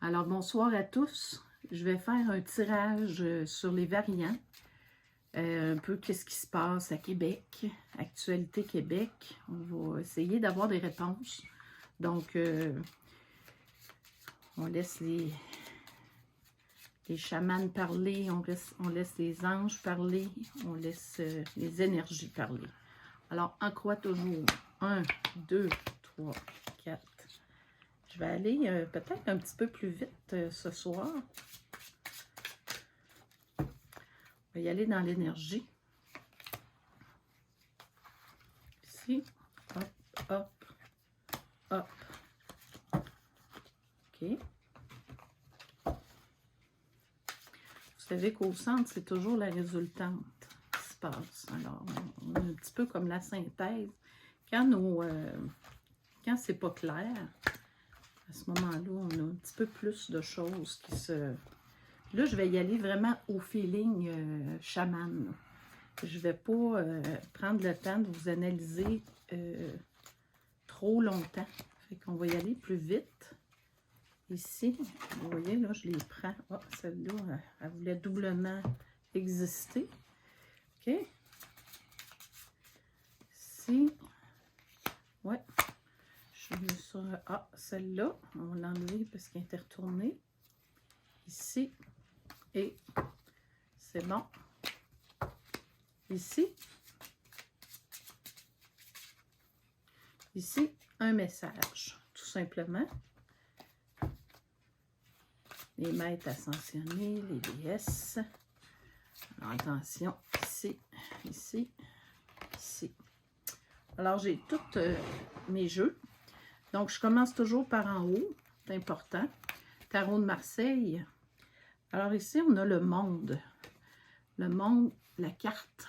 Alors, bonsoir à tous. Je vais faire un tirage sur les variants. Un peu qu'est-ce qui se passe à Québec, Actualité Québec. On va essayer d'avoir des réponses. Donc, on laisse les chamans parler, on laisse les anges parler, on laisse les énergies parler. Alors, en croix toujours. 1, 2, 3, 4. Je vais aller peut-être un petit peu plus vite ce soir. On va y aller dans l'énergie. Ici, hop, hop, hop. OK. Vous savez qu'au centre, c'est toujours la résultante qui se passe. Alors, on est un petit peu comme la synthèse. Quand c'est pas clair, à ce moment-là, on a un petit peu plus de choses qui se... Là, je vais y aller vraiment au feeling chaman. Je ne vais pas prendre le temps de vous analyser trop longtemps. Fait qu'on va y aller plus vite. Ici, vous voyez, là, je les prends. Oh, celle-là, elle voulait doublement exister. OK. Ici. Ouais. Je mets sur... Ah, celle-là, on va l'enlever parce qu'elle était retournée. Ici. Et c'est bon. Ici. Ici, un message, tout simplement. Les maîtres ascensionnés, les déesses. Alors, attention, ici, ici, ici. Alors, j'ai tous mes jeux. Donc, je commence toujours par en haut. C'est important. Tarot de Marseille. Alors, ici, on a le monde. Le monde, la carte.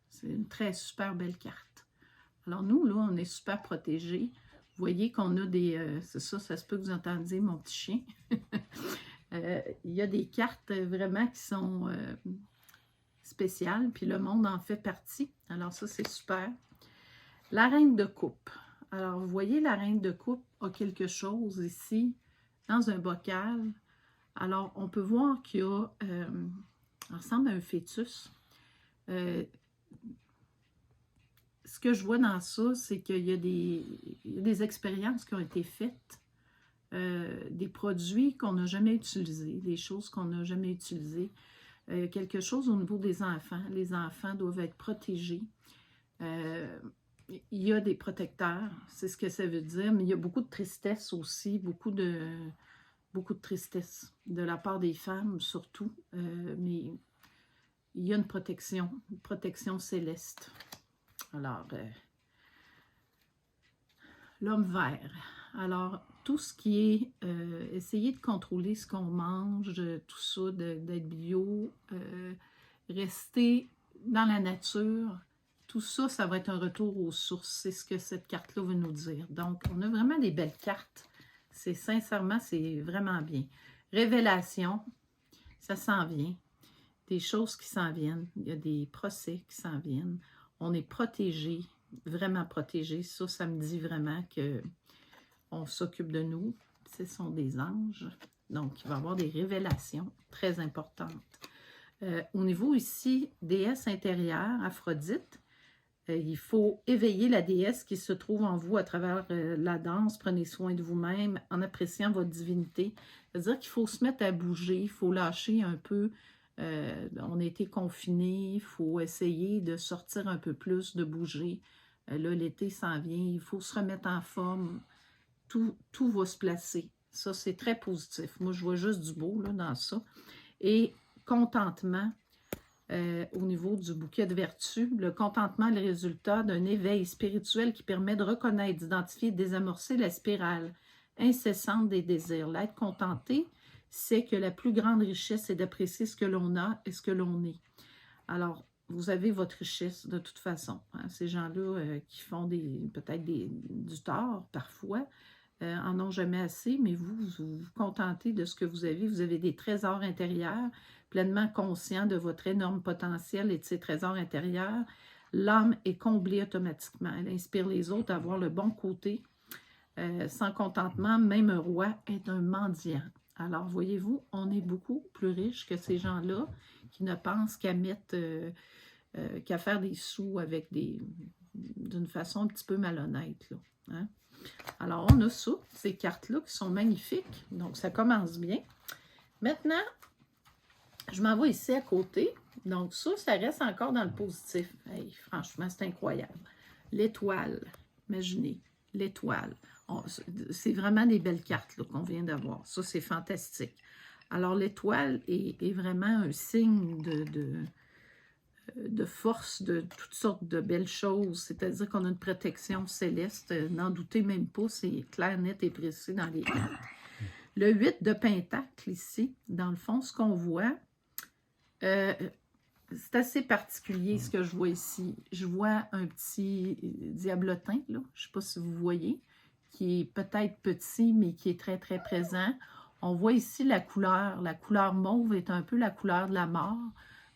C'est une très super belle carte. Alors, nous, là, on est super protégés. Vous voyez qu'on a des... c'est ça, ça se peut que vous entendiez mon petit chien. Il y a des cartes vraiment qui sont spéciales, puis le monde en fait partie. Alors, ça, c'est super. La reine de coupe. Alors, vous voyez, la reine de coupe a quelque chose ici, dans un bocal. Alors, on peut voir qu'il y a... ça ressemble à un fœtus. Ce que je vois dans ça, c'est qu'il y a des expériences qui ont été faites, des produits qu'on n'a jamais utilisés, des choses qu'on n'a jamais utilisées, quelque chose au niveau des enfants. Les enfants doivent être protégés. Il y a des protecteurs, c'est ce que ça veut dire, mais il y a beaucoup de tristesse aussi, beaucoup de tristesse de la part des femmes surtout, mais il y a une protection céleste. Alors, l'homme vert. Alors, tout ce qui est essayer de contrôler ce qu'on mange, tout ça, d'être bio, rester dans la nature, tout ça, ça va être un retour aux sources. C'est ce que cette carte-là veut nous dire. Donc, on a vraiment des belles cartes. Sincèrement, c'est vraiment bien. Révélation, ça s'en vient. Des choses qui s'en viennent. Il y a des procès qui s'en viennent. On est protégé, vraiment protégé. Ça me dit vraiment qu'on s'occupe de nous. Ce sont des anges. Donc, il va y avoir des révélations très importantes. Au niveau ici, déesse intérieure, Aphrodite, il faut éveiller la déesse qui se trouve en vous à travers la danse. Prenez soin de vous-même en appréciant votre divinité. C'est-à-dire qu'il faut se mettre à bouger, il faut lâcher un peu. On a été confinés, il faut essayer de sortir un peu plus, de bouger. Là, l'été s'en vient, il faut se remettre en forme. Tout va se placer. Ça, c'est très positif. Moi, je vois juste du beau là, dans ça. Et contentement. Au niveau du bouquet de vertus, le contentement est le résultat d'un éveil spirituel qui permet de reconnaître, d'identifier et de désamorcer la spirale incessante des désirs. L'être contenté, c'est que la plus grande richesse est d'apprécier ce que l'on a et ce que l'on est. Alors, vous avez votre richesse de toute façon. Hein. Ces gens-là qui font peut-être du tort parfois, en ont jamais assez, mais vous vous contentez de ce que vous avez. Vous avez des trésors intérieurs, pleinement conscient de votre énorme potentiel et de ces trésors intérieurs. L'âme est comblée automatiquement. Elle inspire les autres à voir le bon côté. Sans contentement, même un roi est un mendiant. Alors, voyez-vous, on est beaucoup plus riche que ces gens-là qui ne pensent qu'à mettre, qu'à faire des sous avec d'une façon un petit peu malhonnête, là, hein? Alors, on a ça, ces cartes-là qui sont magnifiques. Donc, ça commence bien. Maintenant, je m'en vais ici à côté. Donc, ça reste encore dans le positif. Hey, franchement, c'est incroyable. L'étoile, imaginez, l'étoile. C'est vraiment des belles cartes qu'on vient d'avoir. Ça, c'est fantastique. Alors, l'étoile est vraiment un signe de force, de toutes sortes de belles choses. C'est-à-dire qu'on a une protection céleste. N'en doutez même pas, c'est clair, net et précis dans les cartes. Le 8 de Pentacle ici, dans le fond, ce qu'on voit, c'est assez particulier ce que je vois ici. Je vois un petit diablotin, là, je ne sais pas si vous voyez, qui est peut-être petit, mais qui est très, très présent. On voit ici la couleur. La couleur mauve est un peu la couleur de la mort.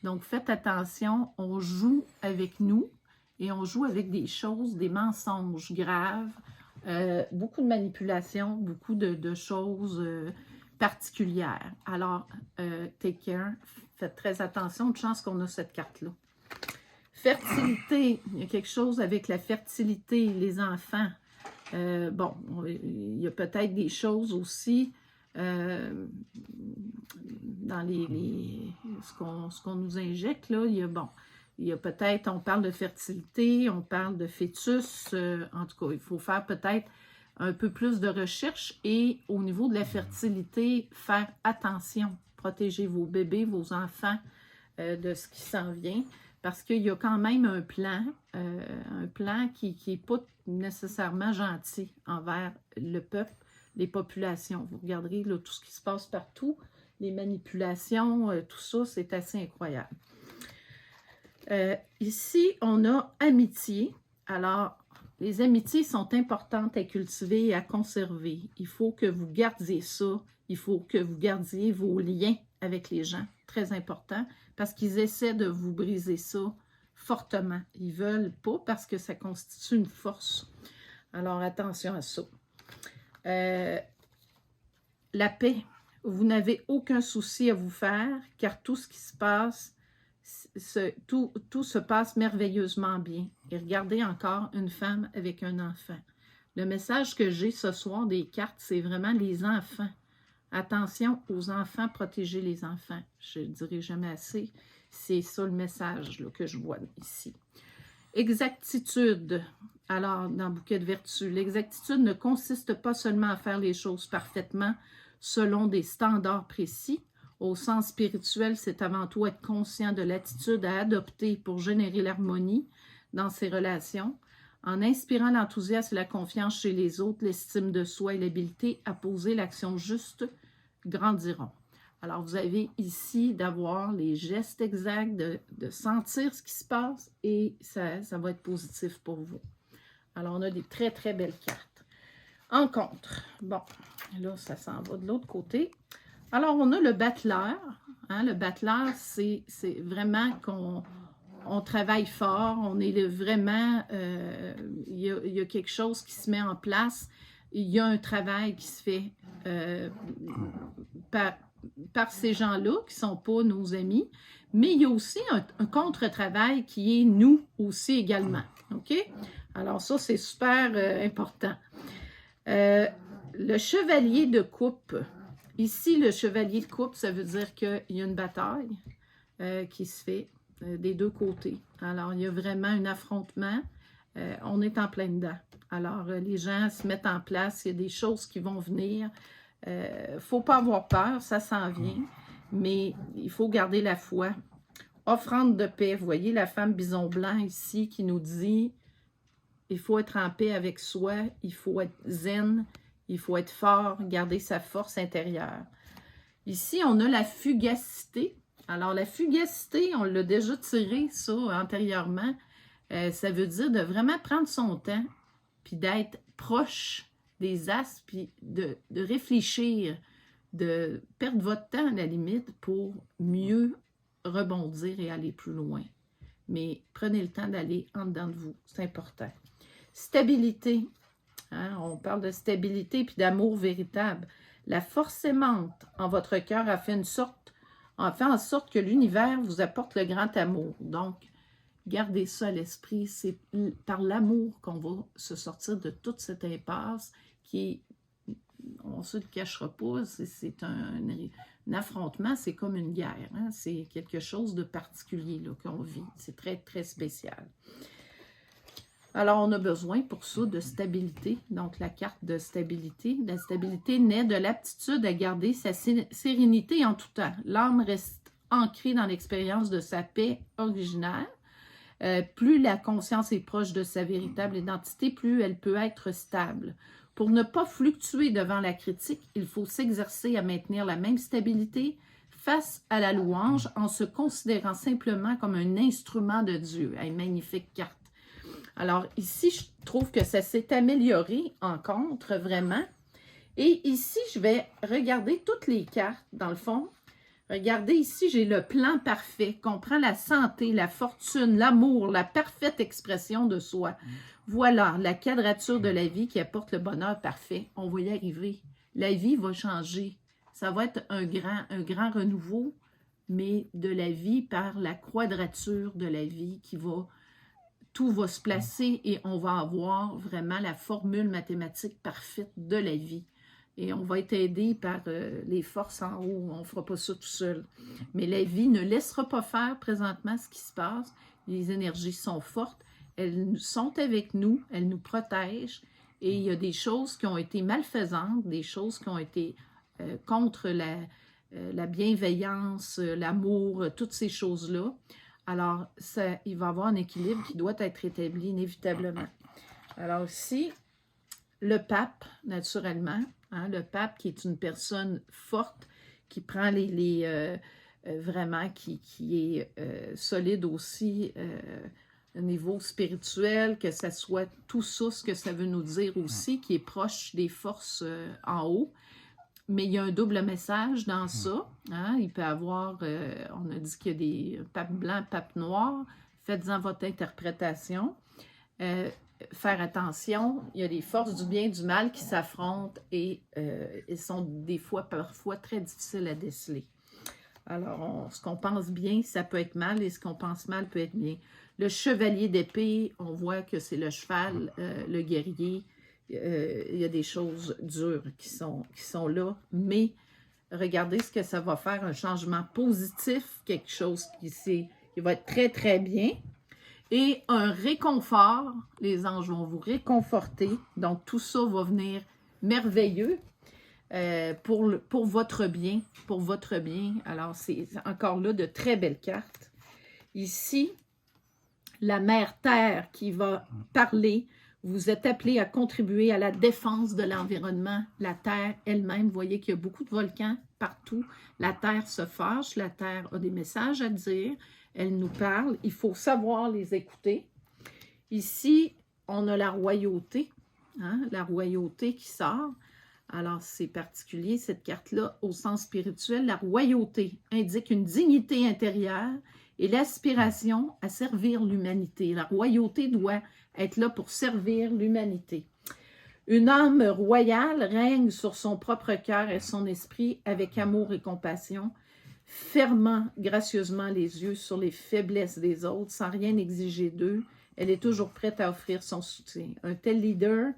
Donc, faites attention, on joue avec nous et on joue avec des choses, des mensonges graves, beaucoup de manipulations, beaucoup de choses particulières. Alors, take care, faites très attention, de chance qu'on a cette carte-là. Fertilité, il y a quelque chose avec la fertilité, les enfants. Bon, il y a peut-être des choses aussi dans ce qu'on nous injecte, là. Il y a peut-être, on parle de fertilité, on parle de fœtus, en tout cas, il faut faire peut-être un peu plus de recherche et au niveau de la fertilité, faire attention, protéger vos bébés, vos enfants de ce qui s'en vient, parce qu'il y a quand même un plan qui n'est pas nécessairement gentil envers le peuple, les populations. Vous regarderez là, tout ce qui se passe partout, les manipulations, tout ça, c'est assez incroyable. Ici, on a amitié. Alors, les amitiés sont importantes à cultiver et à conserver. Il faut que vous gardiez ça. Il faut que vous gardiez vos liens avec les gens. Très important, parce qu'ils essaient de vous briser ça fortement. Ils ne veulent pas parce que ça constitue une force. Alors, attention à ça. La paix. Vous n'avez aucun souci à vous faire, car tout ce qui se passe, tout se passe merveilleusement bien. Et regardez encore une femme avec un enfant. Le message que j'ai ce soir des cartes, c'est vraiment les enfants. Attention aux enfants, protégez les enfants. Je ne dirai jamais assez. C'est ça le message là, que je vois ici. Exactitude. Alors, dans Bouquet de Vertu, l'exactitude ne consiste pas seulement à faire les choses parfaitement selon des standards précis. Au sens spirituel, c'est avant tout être conscient de l'attitude à adopter pour générer l'harmonie dans ses relations. En inspirant l'enthousiasme et la confiance chez les autres, l'estime de soi et l'habileté à poser l'action juste grandiront. Alors, vous avez ici d'avoir les gestes exacts, de sentir ce qui se passe et ça va être positif pour vous. Alors, on a des très, très belles cartes. En contre, bon, là, ça s'en va de l'autre côté. Alors, on a le battleur. Hein, le battleur, c'est vraiment qu'on travaille fort. On est vraiment... il y a quelque chose qui se met en place. Il y a un travail qui se fait par ces gens-là, qui ne sont pas nos amis. Mais il y a aussi un contre-travail qui est nous aussi également. OK? Alors, ça, c'est super important. Le chevalier de coupe. Ici, le chevalier de coupe, ça veut dire qu'il y a une bataille qui se fait des deux côtés. Alors, il y a vraiment un affrontement. On est en plein dedans. Alors, les gens se mettent en place. Il y a des choses qui vont venir. Il ne faut pas avoir peur, ça s'en vient. Mais il faut garder la foi. Offrande de paix. Vous voyez la femme bison blanc ici qui nous dit il faut être en paix avec soi, il faut être zen, il faut être fort, garder sa force intérieure. Ici, on a la fugacité. Alors, la fugacité, on l'a déjà tiré, ça, antérieurement. Ça veut dire de vraiment prendre son temps, puis d'être proche des astres, puis de réfléchir, de perdre votre temps, à la limite, pour mieux rebondir et aller plus loin. Mais prenez le temps d'aller en dedans de vous, c'est important. Stabilité. Hein, on parle de stabilité puis d'amour véritable. La force aimante en votre cœur a fait en sorte que l'univers vous apporte le grand amour. Donc, gardez ça à l'esprit, c'est par l'amour qu'on va se sortir de toute cette impasse qui est, on ne se le cachera pas, c'est un affrontement, c'est comme une guerre, hein? C'est quelque chose de particulier qu'on vit, c'est très, très spécial. Alors, on a besoin pour ça de stabilité, donc la carte de stabilité. La stabilité naît de l'aptitude à garder sa sérénité en tout temps. L'âme reste ancrée dans l'expérience de sa paix originale. Plus la conscience est proche de sa véritable identité, plus elle peut être stable. Pour ne pas fluctuer devant la critique, il faut s'exercer à maintenir la même stabilité face à la louange en se considérant simplement comme un instrument de Dieu. Une magnifique carte. Alors ici, je trouve que ça s'est amélioré en contre, vraiment. Et ici, je vais regarder toutes les cartes, dans le fond. Regardez ici, j'ai le plan parfait, comprend la santé, la fortune, l'amour, la parfaite expression de soi. Voilà, la quadrature de la vie qui apporte le bonheur parfait. On va y arriver. La vie va changer. Ça va être un grand renouveau, mais de la vie par la quadrature de la vie qui va... Tout va se placer et on va avoir vraiment la formule mathématique parfaite de la vie. Et on va être aidé par les forces en haut. On ne fera pas ça tout seul. Mais la vie ne laissera pas faire présentement ce qui se passe. Les énergies sont fortes. Elles sont avec nous. Elles nous protègent. Et il y a des choses qui ont été malfaisantes, des choses qui ont été contre la bienveillance, l'amour, toutes ces choses-là. Alors, il va y avoir un équilibre qui doit être établi inévitablement. Alors ici, le pape, naturellement, hein, le pape qui est une personne forte, qui prend vraiment, qui est solide aussi au niveau spirituel, que ça soit tout ça, ce que ça veut nous dire aussi, qui est proche des forces en haut. Mais il y a un double message dans ça. Hein? Il peut y avoir, on a dit qu'il y a des papes blancs, papes noirs. Faites-en votre interprétation. Faire attention, il y a des forces du bien et du mal qui s'affrontent et elles sont des fois, parfois, très difficiles à déceler. Alors, ce qu'on pense bien, ça peut être mal et ce qu'on pense mal peut être bien. Le chevalier d'épée, on voit que c'est le cheval, le guerrier. Il y a des choses dures qui sont là, mais regardez ce que ça va faire, un changement positif, quelque chose qui va être très, très bien. Et un réconfort, les anges vont vous réconforter, donc tout ça va venir merveilleux pour votre bien, Alors, c'est encore là de très belles cartes. Ici, la mère Terre qui va parler. Vous êtes appelé à contribuer à la défense de l'environnement. La Terre elle-même, vous voyez qu'il y a beaucoup de volcans partout. La Terre se fâche, la Terre a des messages à dire, elle nous parle, il faut savoir les écouter. Ici, on a la royauté, hein, la royauté qui sort. Alors, c'est particulier, cette carte-là, au sens spirituel. La royauté indique une dignité intérieure et l'aspiration à servir l'humanité. La royauté doit être là pour servir l'humanité. Une âme royale règne sur son propre cœur et son esprit avec amour et compassion, fermant gracieusement les yeux sur les faiblesses des autres, sans rien exiger d'eux. Elle est toujours prête à offrir son soutien. Un tel leader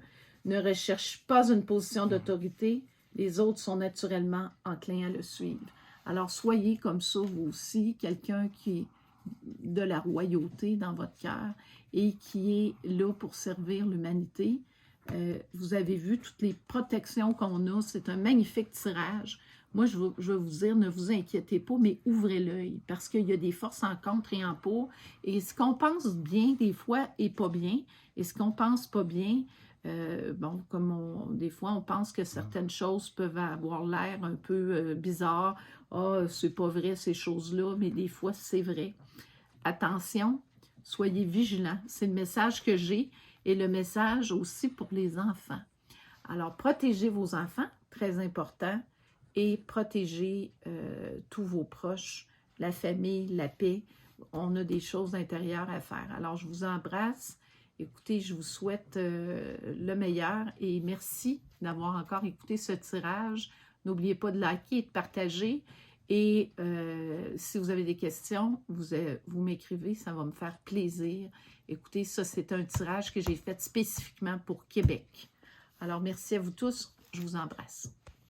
ne recherche pas une position d'autorité. Les autres sont naturellement enclins à le suivre. Alors, soyez comme ça, vous aussi, quelqu'un qui est de la royauté dans votre cœur et qui est là pour servir l'humanité. Vous avez vu toutes les protections qu'on a. C'est un magnifique tirage. Moi, je veux vous dire, ne vous inquiétez pas, mais ouvrez l'œil parce qu'il y a des forces en contre et en pour. Et ce qu'on pense bien, des fois, est pas bien. Et ce qu'on pense pas bien, bon, des fois, on pense que certaines choses peuvent avoir l'air un peu bizarre. Ah, c'est pas vrai, ces choses-là, mais des fois, c'est vrai. Attention, soyez vigilants. C'est le message que j'ai et le message aussi pour les enfants. Alors, protégez vos enfants, très important, et protégez tous vos proches, la famille, la paix. On a des choses intérieures à faire. Alors, je vous embrasse. Écoutez, je vous souhaite le meilleur et merci d'avoir encore écouté ce tirage. N'oubliez pas de liker et de partager. Et si vous avez des questions, vous m'écrivez, ça va me faire plaisir. Écoutez, ça, c'est un tirage que j'ai fait spécifiquement pour Québec. Alors, merci à vous tous. Je vous embrasse.